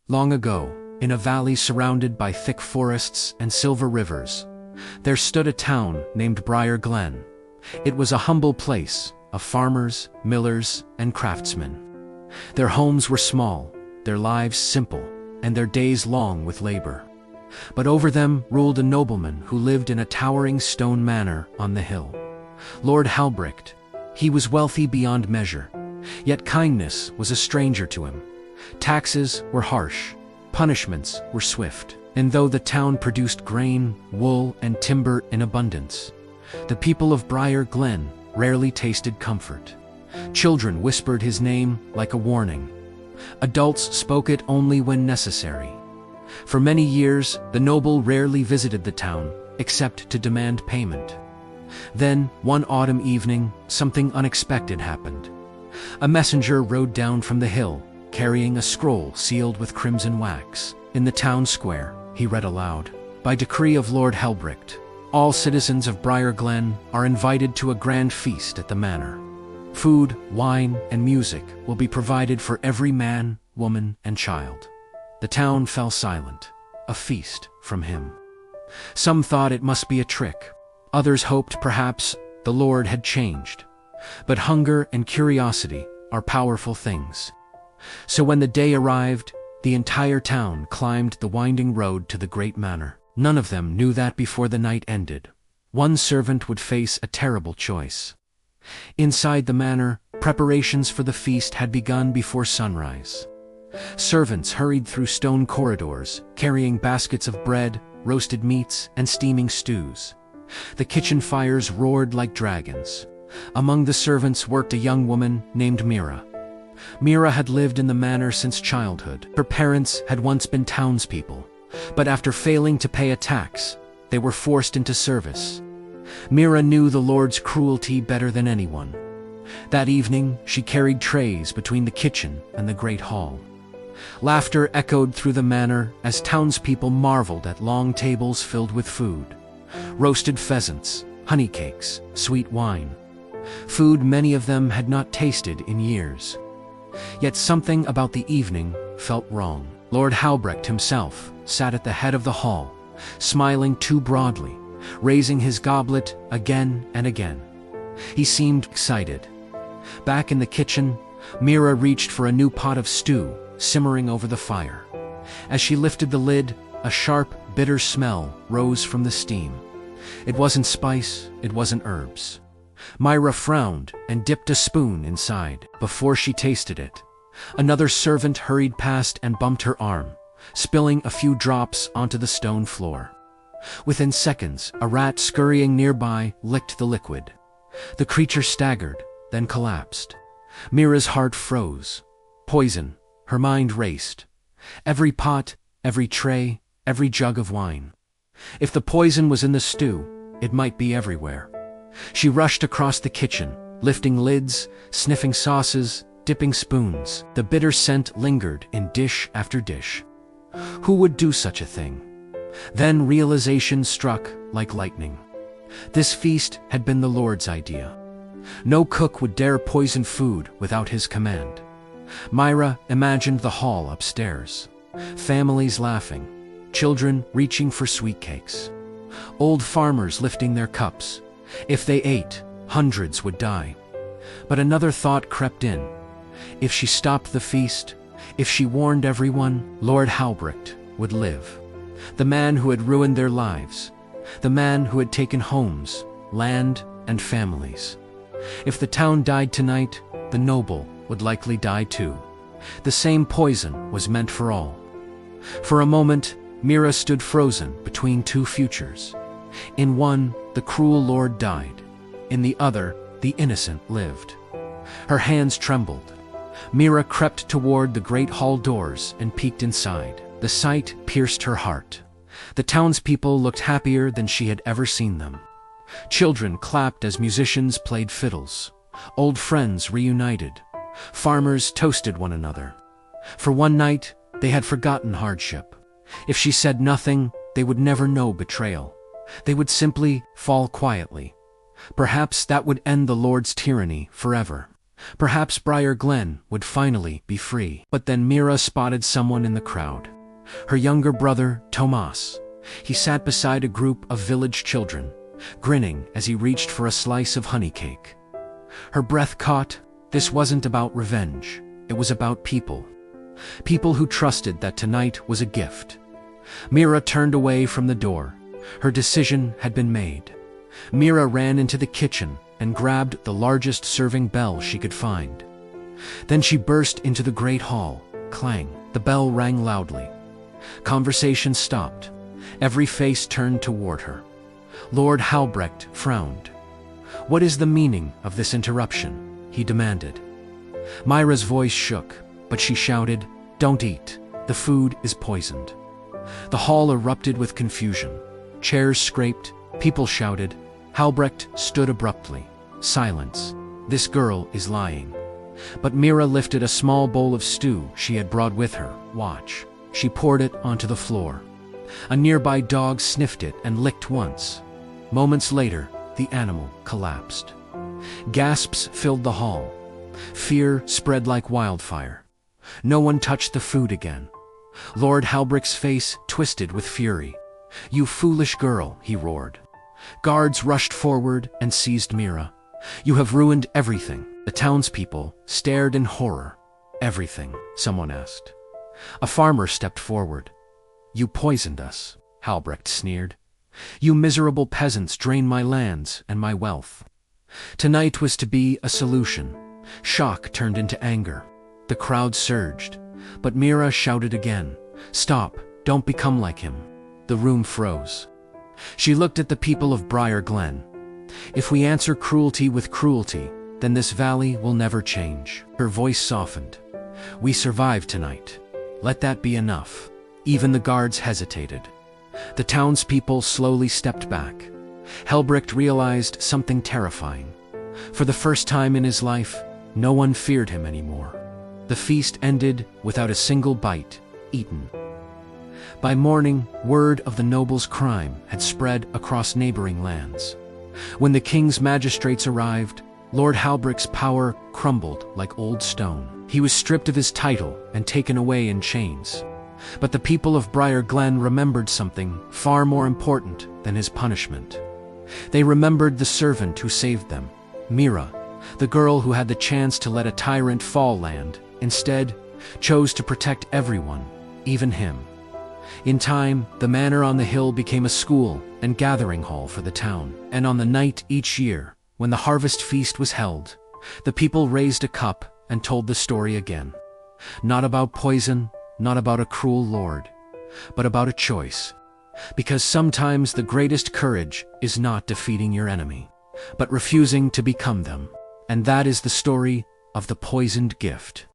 Long ago, in a valley surrounded by thick forests and silver rivers, there stood a town named Briar Glen. It was a humble place of farmers, millers, and craftsmen. Their homes were small, their lives simple, and their days long with labor. But over them ruled a nobleman who lived in a towering stone manor on the hill. Lord Halbricht. He was wealthy beyond measure, yet kindness was a stranger to him. Taxes were harsh, punishments were swift, and though the town produced grain, wool, and timber in abundance, the people of Briar Glen rarely tasted comfort. Children whispered his name like a warning. Adults spoke it only when necessary. For many years, the noble rarely visited the town, except to demand payment. Then, one autumn evening, something unexpected happened. A messenger rode down from the hill, carrying a scroll sealed with crimson wax. In the town square, he read aloud, "By decree of Lord Helbricht, all citizens of Briar Glen are invited to a grand feast at the manor. Food, wine, and music will be provided for every man, woman, and child." The town fell silent. A feast from him. Some thought it must be a trick. Others hoped perhaps the Lord had changed. But hunger and curiosity are powerful things. So when the day arrived, the entire town climbed the winding road to the great manor. None of them knew that before the night ended, one servant would face a terrible choice. Inside the manor, preparations for the feast had begun before sunrise. Servants hurried through stone corridors, carrying baskets of bread, roasted meats, and steaming stews. The kitchen fires roared like dragons. Among the servants worked a young woman named Mira. Mira had lived in the manor since childhood. Her parents had once been townspeople, but after failing to pay a tax, they were forced into service. Mira knew the Lord's cruelty better than anyone. That evening, she carried trays between the kitchen and the great hall. Laughter echoed through the manor as townspeople marveled at long tables filled with food. Roasted pheasants, honey cakes, sweet wine. Food many of them had not tasted in years. Yet something about the evening felt wrong. Lord Halbricht himself sat at the head of the hall, smiling too broadly, raising his goblet again and again. He seemed excited. Back in the kitchen, Mira reached for a new pot of stew, simmering over the fire. As she lifted the lid, a sharp, bitter smell rose from the steam. It wasn't spice, it wasn't herbs. Mira frowned and dipped a spoon inside. Before she tasted it, another servant hurried past and bumped her arm, spilling a few drops onto the stone floor. Within seconds, a rat scurrying nearby licked the liquid. The creature staggered, then collapsed. Mira's heart froze. Poison. Her mind raced. Every pot, every tray, every jug of wine. If the poison was in the stew, it might be everywhere. She rushed across the kitchen, lifting lids, sniffing sauces, dipping spoons. The bitter scent lingered in dish after dish. Who would do such a thing? Then realization struck like lightning. This feast had been the Lord's idea. No cook would dare poison food without his command. Mira imagined the hall upstairs. Families laughing, children reaching for sweet cakes, old farmers lifting their cups. If they ate, hundreds would die. But another thought crept in. If she stopped the feast, if she warned everyone, Lord Halbricht would live. The man who had ruined their lives. The man who had taken homes, land, and families. If the town died tonight, the noble would likely die too. The same poison was meant for all. For a moment, Mira stood frozen between two futures. In one, the cruel Lord died. In the other, the innocent lived. Her hands trembled. Mira crept toward the great hall doors and peeked inside. The sight pierced her heart. The townspeople looked happier than she had ever seen them. Children clapped as musicians played fiddles. Old friends reunited. Farmers toasted one another. For one night, they had forgotten hardship. If she said nothing, they would never know betrayal. They would simply fall quietly. Perhaps that would end the Lord's tyranny forever. Perhaps Briar Glen would finally be free. But then Mira spotted someone in the crowd. Her younger brother, Tomas. He sat beside a group of village children, grinning as he reached for a slice of honey cake. Her breath caught. This wasn't about revenge. It was about people. People who trusted that tonight was a gift. Mira turned away from the door. Her decision had been made. Mira ran into the kitchen and grabbed the largest serving bell she could find. Then she burst into the great hall. Clang! The bell rang loudly. Conversation stopped. Every face turned toward her. Lord Halbrecht frowned. "What is the meaning of this interruption?" he demanded. Mira's voice shook, but she shouted, "Don't eat. The food is poisoned." The hall erupted with confusion. Chairs scraped, people shouted. Halbrecht stood abruptly. Silence. This girl is lying. But Mira lifted a small bowl of stew she had brought with her. Watch. She poured it onto the floor. A nearby dog sniffed it and licked once. Moments later, the animal collapsed. Gasps filled the hall. Fear spread like wildfire. No one touched the food again. Lord Halbrecht's face twisted with fury. "You foolish girl," he roared. Guards rushed forward and seized Mira. "You have ruined everything." The townspeople stared in horror. "Everything?" someone asked. A farmer stepped forward. "You poisoned us," Halbrecht sneered. "You miserable peasants drain my lands and my wealth." Tonight was to be a solution. Shock turned into anger. The crowd surged, but Mira shouted again, "Stop, don't become like him." The room froze. She looked at the people of Briar Glen. "If we answer cruelty with cruelty, then this valley will never change." Her voice softened. "We survived tonight. Let that be enough." Even the guards hesitated. The townspeople slowly stepped back. Halbrecht realized something terrifying. For the first time in his life, no one feared him anymore. The feast ended without a single bite eaten. By morning, word of the noble's crime had spread across neighboring lands. When the king's magistrates arrived, Lord Halbrecht's power crumbled like old stone. He was stripped of his title and taken away in chains. But the people of Briar Glen remembered something far more important than his punishment. They remembered the servant who saved them, Mira, the girl who had the chance to let a tyrant fall and, instead, chose to protect everyone, even him. In time, the manor on the hill became a school and gathering hall for the town. And on the night each year, when the harvest feast was held, the people raised a cup and told the story again. Not about poison, not about a cruel lord, but about a choice. Because sometimes the greatest courage is not defeating your enemy, but refusing to become them. And that is the story of the poisoned gift.